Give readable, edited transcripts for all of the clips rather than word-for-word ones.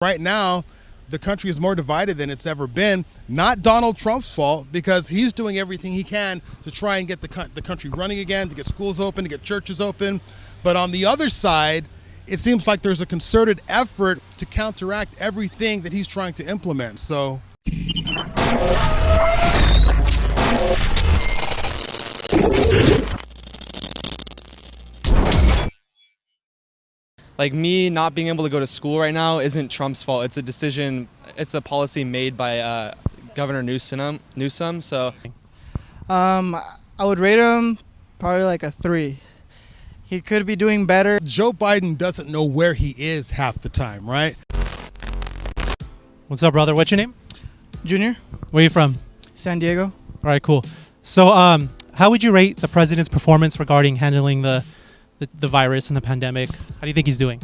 Right now, the country is more divided than it's ever been. Not Donald Trump's fault, because he's doing everything he can to try and get the country running again, to get schools open, to get churches open. But on the other side, it seems like there's a concerted effort to counteract everything that he's trying to implement. So. Like, me not being able to go to school right now isn't Trump's fault. It's a decision, it's a policy made by Governor Newsom. So, I would rate him probably like a 3. He could be doing better. Joe Biden doesn't know where he is half the time, right? What's up, brother? What's your name? Junior, Where are you from? San Diego. All right, cool. So, how would you rate the president's performance regarding handling the virus and the pandemic? How do you think he's doing?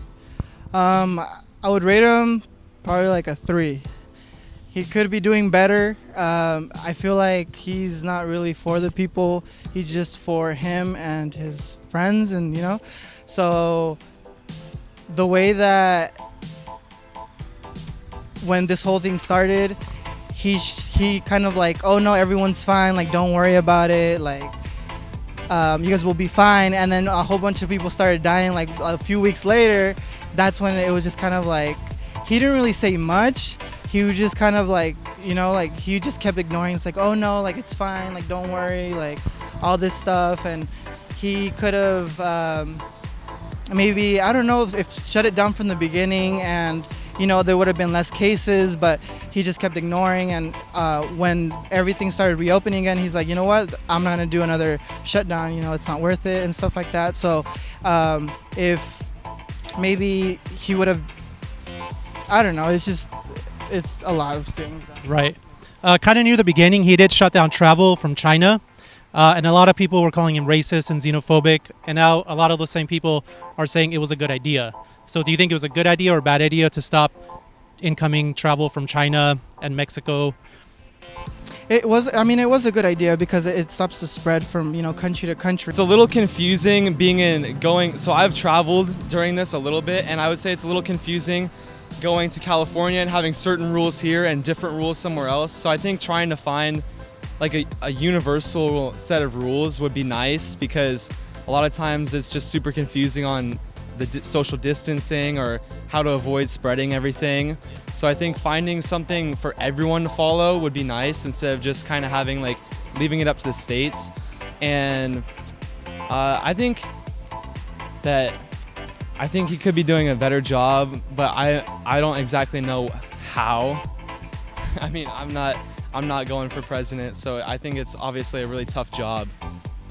I would rate him probably like a 3. He could be doing better. I feel like he's not really for the people. He's just for him and his friends, and So the way that when this whole thing started, he kind of like, oh no, everyone's fine. Like, don't worry about it. Like, you guys will be fine. And then a whole bunch of people started dying. Like a few weeks later, that's when it was just kind of like, he didn't really say much. He was just kind of like, like he just kept ignoring. It's like, oh no, like it's fine. Like, don't worry. Like all this stuff. And he could have maybe, I don't know if shut it down from the beginning, and there would have been less cases, but he just kept ignoring. And when everything started reopening again, he's like, you know what, I'm not gonna do another shutdown, it's not worth it and stuff like that. So if maybe he would have, I don't know, it's a lot of things. Right. Kind of near the beginning, he did shut down travel from China. And a lot of people were calling him racist and xenophobic. And now a lot of those same people are saying it was a good idea. So do you think it was a good idea or a bad idea to stop incoming travel from China and Mexico? It was a good idea because it stops the spread from, country to country. it's a little confusing so I've traveled during this a little bit, and I would say it's a little confusing going to California and having certain rules here and different rules somewhere else. So I think trying to find like a universal set of rules would be nice, because a lot of times it's just super confusing on the social distancing or how to avoid spreading everything. So I think finding something for everyone to follow would be nice, instead of just kind of having leaving it up to the states. And I think he could be doing a better job, but I don't exactly know how. I mean, I'm not going for president, so I think it's obviously a really tough job.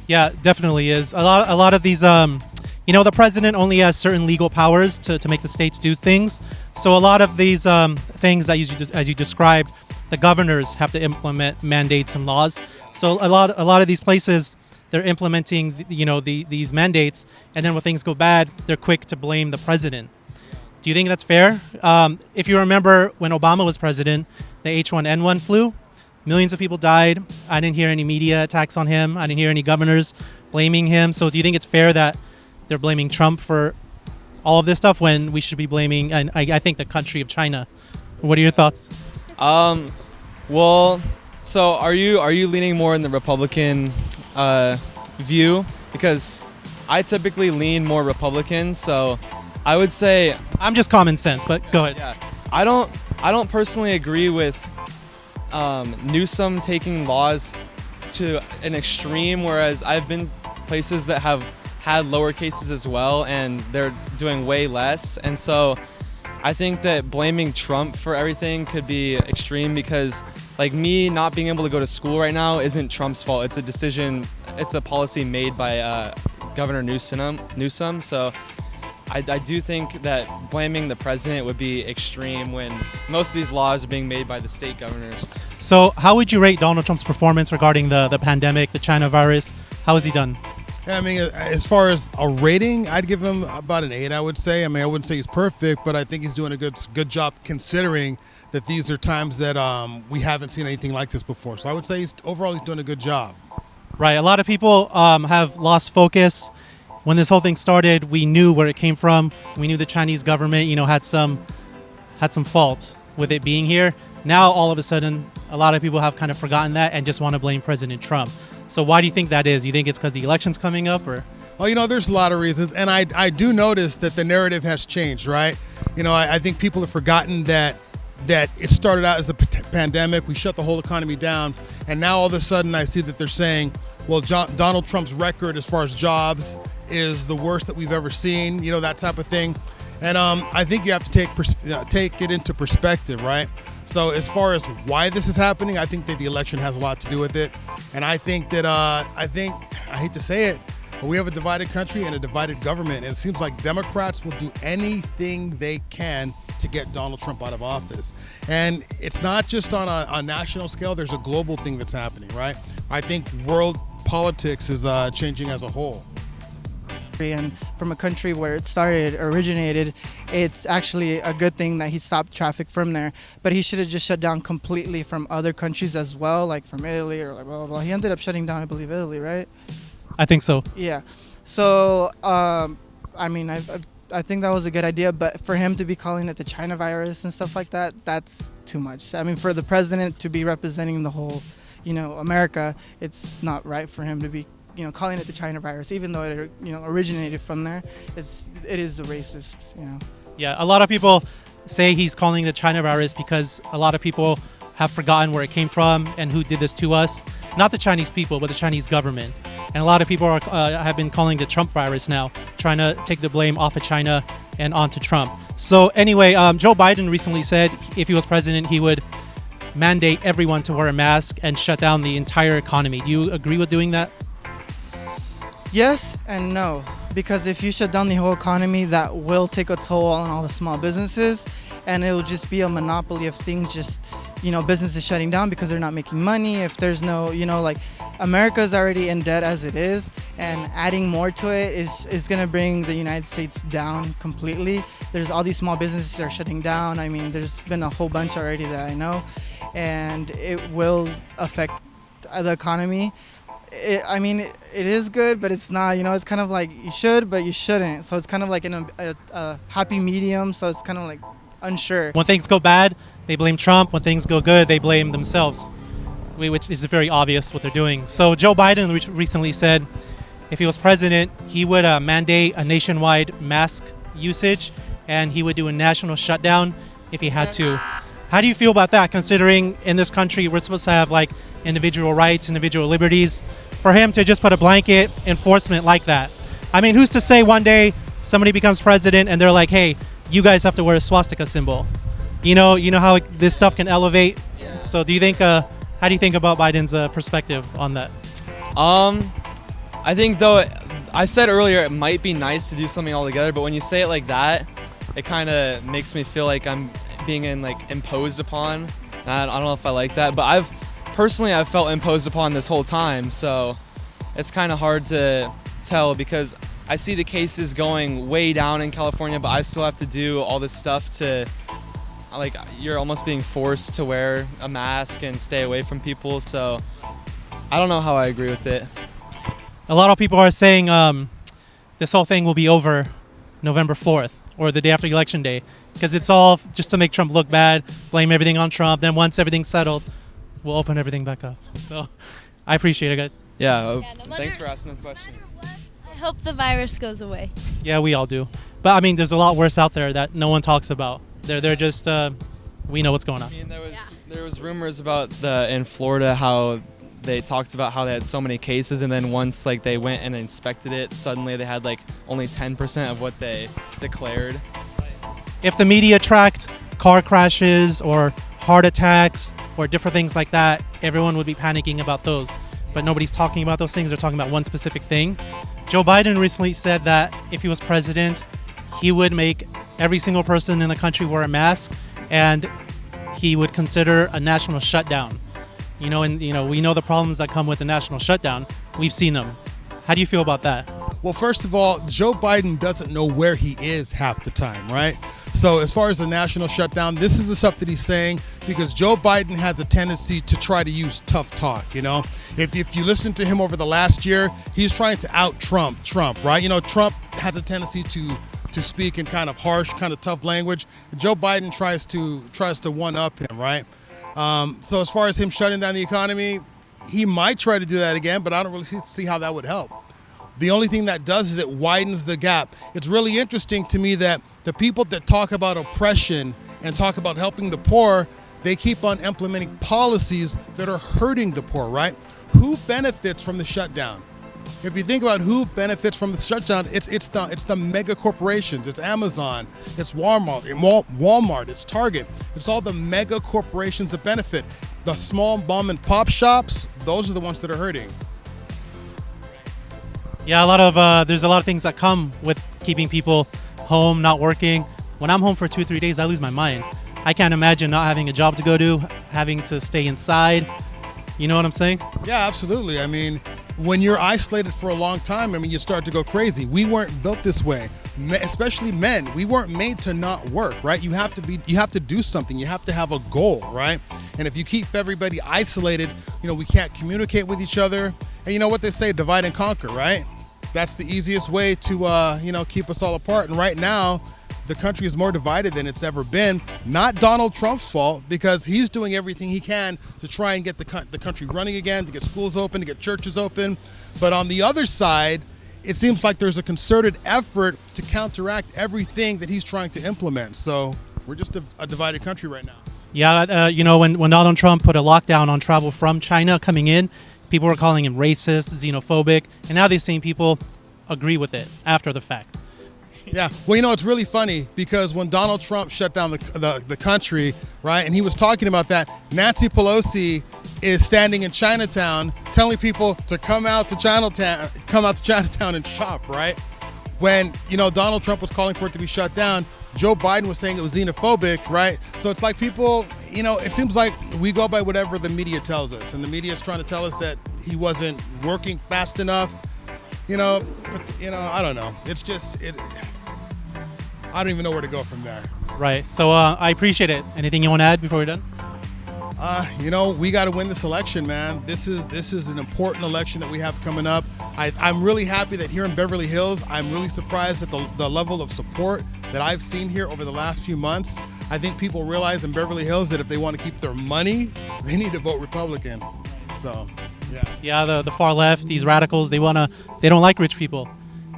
Yeah, definitely is. A lot of these, the president only has certain legal powers to make the states do things. So a lot of these things that as you described, the governors have to implement mandates and laws. So a lot of these places, they're implementing these mandates, and then when things go bad, they're quick to blame the president. Do you think that's fair? If you remember when Obama was president, the H1N1 flu, millions of people died. I didn't hear any media attacks on him. I didn't hear any governors blaming him. So do you think it's fair that they're blaming Trump for all of this stuff when we should be blaming, and I think, the country of China? What are your thoughts? Well, so are you leaning more in the Republican view? Because I typically lean more Republican, so I would say I'm just common sense, but go ahead. Yeah, I don't personally agree with Newsom taking laws to an extreme, whereas I've been places that have had lower cases as well, and they're doing way less. And so I think that blaming Trump for everything could be extreme, because me not being able to go to school right now isn't Trump's fault. It's a decision, it's a policy made by Governor Newsom. So I do think that blaming the president would be extreme when most of these laws are being made by the state governors. So how would you rate Donald Trump's performance regarding the pandemic, the China virus? How has he done? Yeah, I mean, as far as a rating, I'd give him about an 8, I would say. I mean, I wouldn't say he's perfect, but I think he's doing a good job, considering that these are times that we haven't seen anything like this before. So I would say overall he's doing a good job. Right. A lot of people have lost focus. When this whole thing started, we knew where it came from. We knew the Chinese government, had had some fault with it being here. Now, all of a sudden, a lot of people have kind of forgotten that and just want to blame President Trump. So why do you think that is? You think it's because the election's coming up, or? Well, there's a lot of reasons, and I do notice that the narrative has changed, right? I think people have forgotten that it started out as a pandemic. We shut the whole economy down, and now all of a sudden I see that they're saying, well, Donald Trump's record as far as jobs is the worst that we've ever seen, that type of thing. And I think you have to take it into perspective, right? So as far as why this is happening, I think that the election has a lot to do with it. And I think that, I hate to say it, but we have a divided country and a divided government. And it seems like Democrats will do anything they can to get Donald Trump out of office. And it's not just on a national scale, there's a global thing that's happening, right? I think world politics is changing as a whole. And from a country where it originated, it's actually a good thing that he stopped traffic from there. But he should have just shut down completely from other countries as well, like from Italy or like blah, blah, blah. He ended up shutting down, I believe, Italy, right? I think so. Yeah. So, I think that was a good idea, but for him to be calling it the China virus and stuff like that, that's too much. I mean, for the president to be representing the whole, America, it's not right for him to be calling it the China virus, even though it originated from there. It is the racist. Yeah, a lot of people say he's calling the China virus because a lot of people have forgotten where it came from and who did this to us. Not the Chinese people, but the Chinese government. And a lot of people have been calling the Trump virus now, trying to take the blame off of China and onto Trump. So anyway, Joe Biden recently said if he was president, he would mandate everyone to wear a mask and shut down the entire economy. Do you agree with doing that? Yes and no, because if you shut down the whole economy, that will take a toll on all the small businesses, and it will just be a monopoly of things, just, businesses shutting down because they're not making money. If there's no, America's already in debt as it is, and adding more to it is going to bring the United States down completely. There's all these small businesses that are shutting down. I mean, there's been a whole bunch already that I know, and it will affect the economy. It is good, but it's not, it's kind of like you should, but you shouldn't. So it's kind of like in a happy medium. So it's kind of like unsure. When things go bad, they blame Trump. When things go good, they blame themselves, which is very obvious what they're doing. So Joe Biden recently said if he was president, he would mandate a nationwide mask usage, and he would do a national shutdown if he had to. How do you feel about that, considering in this country we're supposed to have like individual rights, individual liberties? For him to just put a blanket enforcement like that. I mean, who's to say one day somebody becomes president and they're like, hey, you guys have to wear a swastika symbol. You know how this stuff can elevate. Yeah. So do you think, how do you think about Biden's perspective on that? I think though, I said earlier it might be nice to do something all together, but when you say it like that, it kind of makes me feel like I'm being imposed upon. And I don't know if I like that, but I've felt imposed upon this whole time, so it's kind of hard to tell because I see the cases going way down in California, but I still have to do all this stuff to, you're almost being forced to wear a mask and stay away from people, so I don't know how I agree with it. A lot of people are saying this whole thing will be over November 4th or the day after Election Day because it's all just to make Trump look bad, blame everything on Trump, then once everything's settled, we'll open everything back up. So I appreciate it, guys. Yeah, thanks for asking the questions. I hope the virus goes away. Yeah, we all do. But I mean, there's a lot worse out there that no one talks about. They're just, we know what's going on. I mean, there was rumors about in Florida how they talked about how they had so many cases, and then once they went and inspected it, suddenly they had only 10% of what they declared. If the media tracked car crashes or heart attacks or different things like that, everyone would be panicking about those. But nobody's talking about those things. They're talking about one specific thing. Joe Biden recently said that if he was president, he would make every single person in the country wear a mask, and he would consider a national shutdown. We know the problems that come with a national shutdown. We've seen them. How do you feel about that? Well, first of all, Joe Biden doesn't know where he is half the time, right? So as far as the national shutdown, this is the stuff that he's saying because Joe Biden has a tendency to try to use tough talk, If you listen to him over the last year, he's trying to out Trump, right? Trump has a tendency to to speak in kind of harsh, kind of tough language. Joe Biden tries to one up him, right? So as far as him shutting down the economy, he might try to do that again, but I don't really see how that would help. The only thing that does is it widens the gap. It's really interesting to me that the people that talk about oppression and talk about helping the poor, they keep on implementing policies that are hurting the poor, right? Who benefits from the shutdown? If you think about who benefits from the shutdown, it's the mega corporations. It's Amazon, it's Walmart, it's Target. It's all the mega corporations that benefit. The small mom and pop shops, those are the ones that are hurting. Yeah, there's a lot of things that come with keeping people home, not working. When I'm home for 2-3 days, I lose my mind. I can't imagine not having a job to go to, having to stay inside. You know what I'm saying? Yeah, absolutely. I mean, when you're isolated for a long time, I mean, you start to go crazy. We weren't built this way, especially men. We weren't made to not work, right? You have to do something. You have to have a goal, right? And if you keep everybody isolated, we can't communicate with each other. And you know what they say, divide and conquer, right? That's the easiest way to, keep us all apart. And right now, the country is more divided than it's ever been. Not Donald Trump's fault, because he's doing everything he can to try and get the country running again, to get schools open, to get churches open. But on the other side, it seems like there's a concerted effort to counteract everything that he's trying to implement. So we're just a divided country right now. Yeah, when Donald Trump put a lockdown on travel from China coming in, people were calling him racist, xenophobic, and now these same people agree with it after the fact. Yeah, well, it's really funny because when Donald Trump shut down the country, right, and he was talking about that, Nancy Pelosi is standing in Chinatown telling people to come out to Chinatown and shop, right? When, Donald Trump was calling for it to be shut down, Joe Biden was saying it was xenophobic, right? So it's like people, it seems like we go by whatever the media tells us, and the media is trying to tell us that he wasn't working fast enough, but, I don't know. It's just, I don't even know where to go from there. Right. So I appreciate it. Anything you want to add before we're done? We got to win this election, man. This is an important election that we have coming up. I'm really happy that here in Beverly Hills, I'm really surprised at the level of support that I've seen here over the last few months. I think people realize in Beverly Hills that if they want to keep their money, they need to vote Republican. So, yeah. Yeah, the far left, these radicals, they don't like rich people.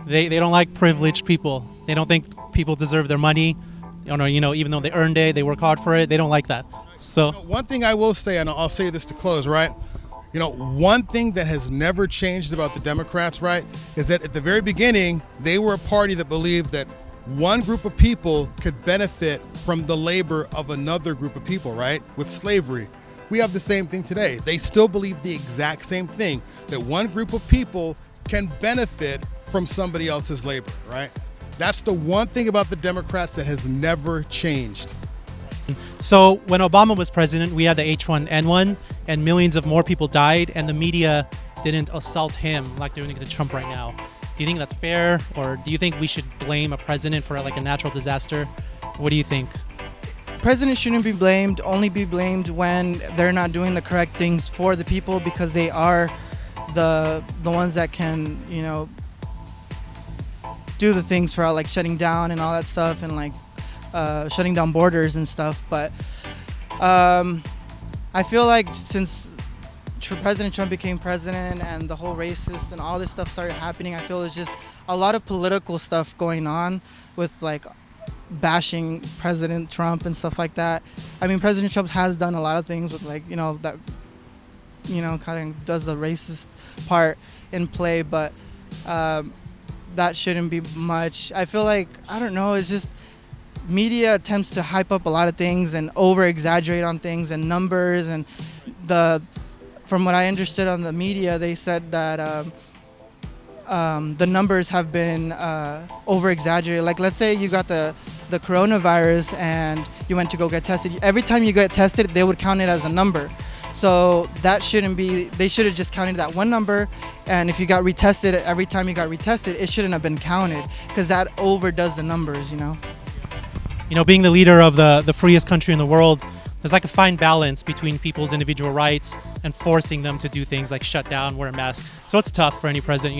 They don't like privileged people. They don't think people deserve their money. Even though they earned it, they work hard for it. They don't like that. So one thing I will say, and I'll say this to close, right? One thing that has never changed about the Democrats, right, is that at the very beginning, they were a party that believed that one group of people could benefit from the labor of another group of people, right? With slavery. We have the same thing today. They still believe the exact same thing, that one group of people can benefit from somebody else's labor, right? That's the one thing about the Democrats that has never changed. So when Obama was president, we had the H1N1 and millions of more people died, and the media didn't assault him like they're doing to Trump right now. Do you think that's fair, or do you think we should blame a president for like a natural disaster? What do you think? Presidents shouldn't be blamed, only be blamed when they're not doing the correct things for the people, because they are the ones that can, do the things for like shutting down and all that stuff, and like shutting down borders and stuff. But I feel like since President Trump became president and the whole racist and all this stuff started happening, I feel there's just a lot of political stuff going on with like bashing President Trump and stuff like that. I mean, President Trump has done a lot of things with like, that, kind of does the racist part in play, but that shouldn't be much. I feel like, I don't know, it's just media attempts to hype up a lot of things and over exaggerate on things and numbers, and from what I understood on the media, they said that the numbers have been over exaggerated. Like, let's say you got the coronavirus and you went to go get tested. Every time you get tested, they would count it as a number. So that shouldn't be, they should have just counted that one number, and if you got retested, every time you got retested, it shouldn't have been counted, because that overdoes the numbers, Being the leader of the freest country in the world, there's like a fine balance between people's individual rights and forcing them to do things like shut down, wear a mask. So it's tough for any president,